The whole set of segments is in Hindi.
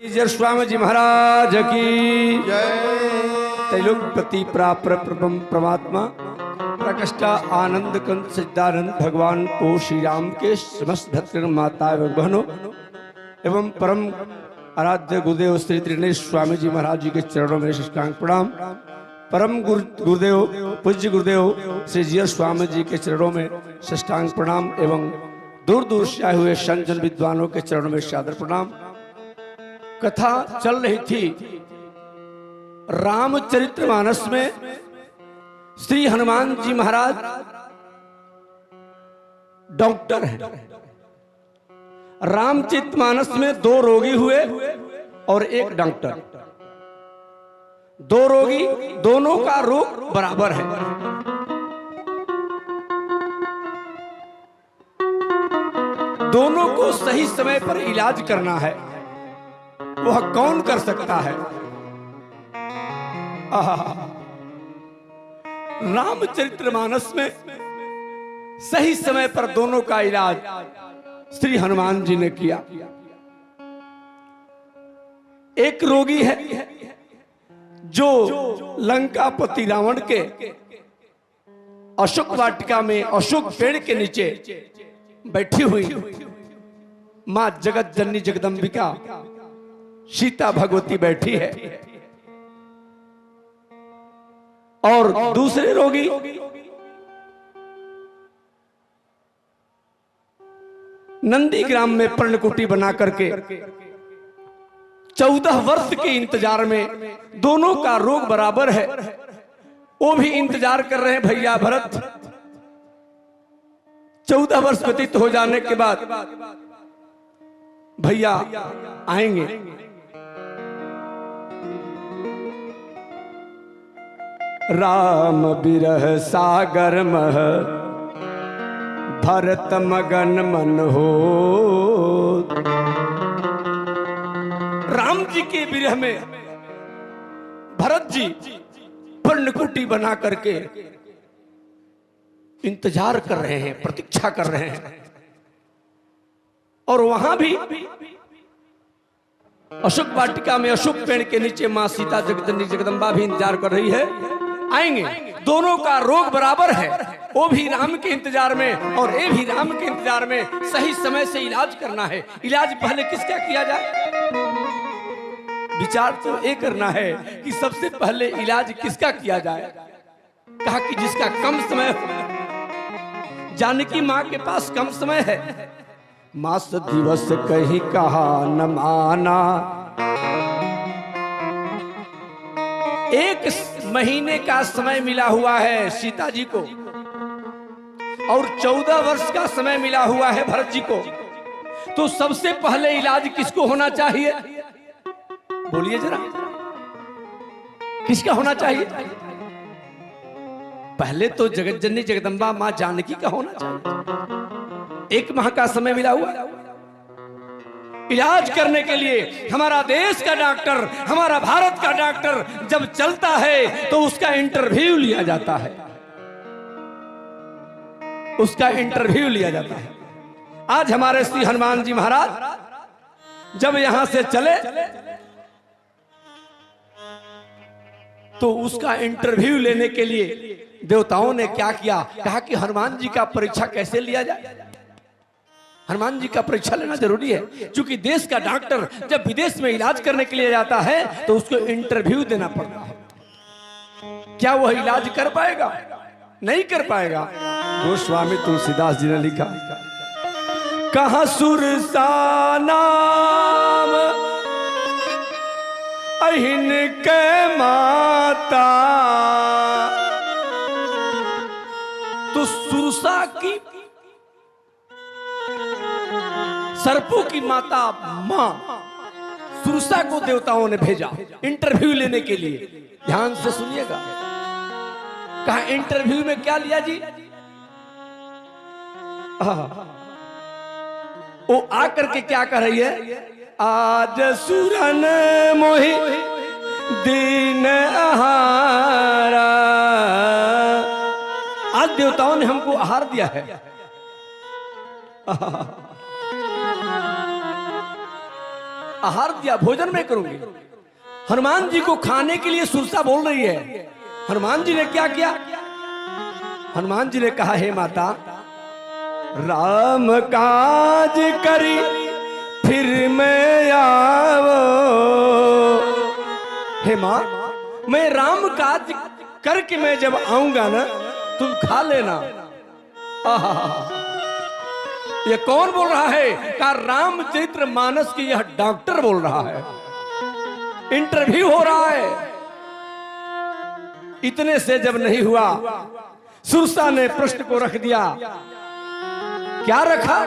जय स्वामी जी महाराज की जय। तैलोकपति प्राप्त परमात्मा प्रकष्टा आनंद कंद सच्चिदानंद भगवान को श्री राम के समस्त भक्त माता एवं बहनों एवं परम आराध्य गुरुदेव श्री त्रिनेश स्वामी जी महाराज जी के चरणों में साष्टांग प्रणाम। परम गुरुदेव पूज्य गुरुदेव श्री जी स्वामी जी के चरणों में साष्टांग प्रणाम एवं दूर दूर से आए हुए संजन विद्वानों के चरणों में सादर प्रणाम। कथा चल रही थी रामचरितमानस में श्री हनुमान जी महाराज डॉक्टर हैं। रामचरितमानस में दो रोगी हुए और एक डॉक्टर। दो रोगी, दोनों का रोग बराबर है। दोनों को सही समय पर इलाज करना है। वह कौन कर सकता है? रामचरितमानस में सही समय पर दोनों का इलाज श्री हनुमान जी ने किया। एक रोगी है जो लंकापति रावण के अशोक वाटिका में अशोक पेड़ के नीचे बैठी हुई मां जगत जननी जगदंबिका सीता भगवती बैठी है और दूसरे रोगी नंदीग्राम में पर्णकुटी बना करके 14 वर्ष के इंतजार में, दोनों का रोग बराबर है, वो भी इंतजार कर रहे हैं भैया भरत। 14 वर्ष व्यतीत हो जाने के बाद भैया आएंगे। राम बिरह सागर मह भरत मगन मन हो। राम जी के विरह में भरत जी पर्णकुटी बना करके इंतजार कर रहे हैं, प्रतीक्षा कर रहे हैं। और वहां भी अशोक वाटिका में अशोक पेड़ के नीचे मां सीता जगदम्बा जगदम्बा भी इंतजार कर रही है, आएंगे। दोनों का रोग बराबर है, वो भी राम के इंतजार में और ये भी राम के इंतजार में। सही समय से इलाज करना है। इलाज पहले किसका किया जाए? विचार तो ये करना है कि सबसे पहले इलाज किसका किया जाए। कहा कि जिसका कम समय हो। जानकी मां के पास कम समय है। मास दिवस कहीं कहा न माना, एक महीने का समय मिला हुआ है सीता जी को और 14 वर्ष का समय मिला हुआ है भरत जी को। तो सबसे पहले इलाज किसको होना चाहिए? बोलिए जरा, किसका होना चाहिए? पहले तो जगत जननी जगदम्बा मां जानकी का होना चाहिए। 1 माह का समय मिला हुआ इलाज करने के लिए। हमारा देश का डॉक्टर, हमारा भारत का डॉक्टर जब चलता है तो उसका इंटरव्यू लिया जाता है। उसका इंटरव्यू लिया जाता है। आज हमारे श्री हनुमान जी महाराज जब यहां से चले तो उसका इंटरव्यू लेने के लिए देवताओं ने क्या किया? कहा कि हनुमान जी का परीक्षा कैसे लिया जाए। हनुमान जी का परीक्षा लेना जरूरी है, क्योंकि देश का डॉक्टर जब विदेश में इलाज करने के लिए जाता है तो उसको इंटरव्यू देना पड़ता है। क्या वह इलाज कर पाएगा? नहीं कर पाएगा। गोस्वामी तुलसीदास जी ने लिखा, कहा सुरसा नाम अहिन के माता। तो सुरसा की, सर्पों की माता मां सुरसा को देवताओं ने भेजा इंटरव्यू लेने के लिए। ध्यान से सुनिएगा। कहा इंटरव्यू में क्या लिया जी? वो आकर के क्या कर रही है? आज सुरन मोहि दीन आहारा। आज देवताओं ने हमको आहार दिया है। आहार दिया, भोजन मैं करूंगी। हनुमान जी को खाने के लिए सुरसा बोल रही है। हनुमान जी ने क्या किया? हनुमान जी ने कहा, हे माता, राम काज करी फिर मैं आवो। हे मां, मैं राम काज करके मैं जब आऊंगा ना, तुम खा लेना। आहा, ये कौन बोल रहा है? का रामचरित्र मानस की यह डॉक्टर बोल रहा है। इंटरव्यू हो रहा है। इतने से जब नहीं हुआ, सुरसा ने प्रश्न को रख दिया। क्या रखा?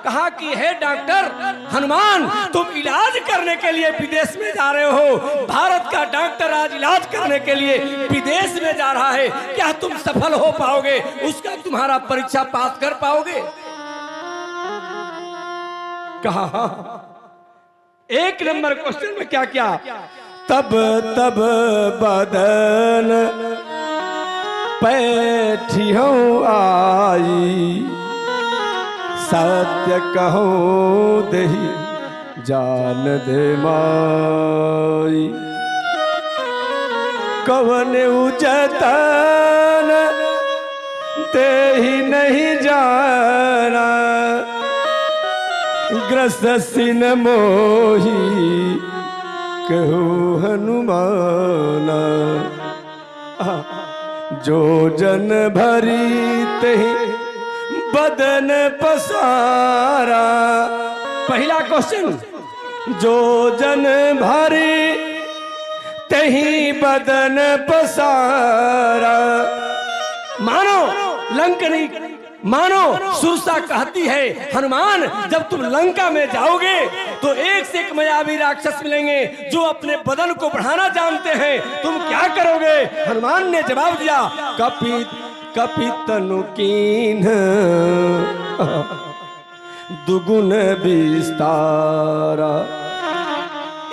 कहा कि हे डॉक्टर हनुमान, तुम इलाज करने के लिए विदेश में जा रहे हो। भारत का डॉक्टर आज इलाज करने के लिए विदेश में जा रहा है। क्या तुम सफल हो पाओगे? उसका तुम्हारा परीक्षा पास कर पाओगे? कहा एक नंबर क्वेश्चन में क्या क्या? तब तब बदन पैठी हो आई, सत्य कहो दही जान दे माई। कवन उजतन ते ही नहीं जाना, ग्रस सिन मोही कहू हनुमाना। जो जन भरी तेहि बदन पसारा। पहला क्वेश्चन, जो जन भरी तेहि बदन पसारा। मानो लंकनी, मानो सुरसा कहती है, हनुमान जब तुम लंका में जाओगे तो एक से एक मायावी राक्षस मिलेंगे जो अपने बदन को बढ़ाना जानते हैं। तुम क्या करोगे? हनुमान ने जवाब दिया, कपि तनु कीन दुगुन विस्तारा।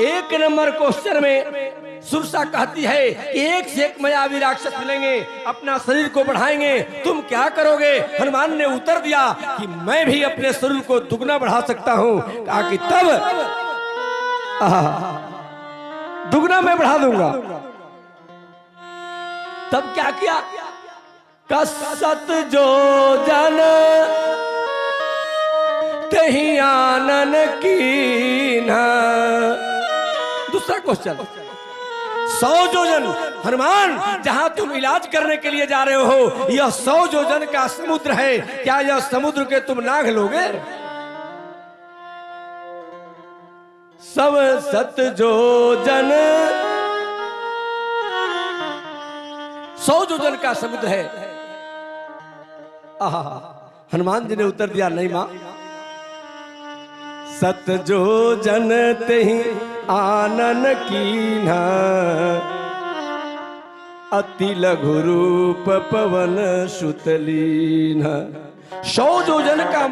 एक नंबर क्वेश्चन में सुरसा कहती है कि एक से एक मायावी राक्षस मिलेंगे, अपना शरीर को बढ़ाएंगे, तुम क्या करोगे? हनुमान ने उत्तर दिया कि मैं भी अपने शरीर को दुगना बढ़ा सकता हूं। कहा कि तब दुगना मैं बढ़ा दूंगा। तब क्या किया? कसत जो जन तेहि आनन कीन्हा। दूसरा क्वेश्चन, 100 योजन हनुमान, जहां तुम इलाज करने के लिए जा रहे हो, यह 100 योजन का समुद्र है। क्या यह समुद्र के तुम नाग लोगे? सब सत योजन, 100 योजन का समुद्र है। आहा, हनुमान जी ने उत्तर दिया, नहीं मां, सत योजन तेहि आनन कीन्हा, अति लघु रूप पवन सुत लीन्हा। 100 योजन का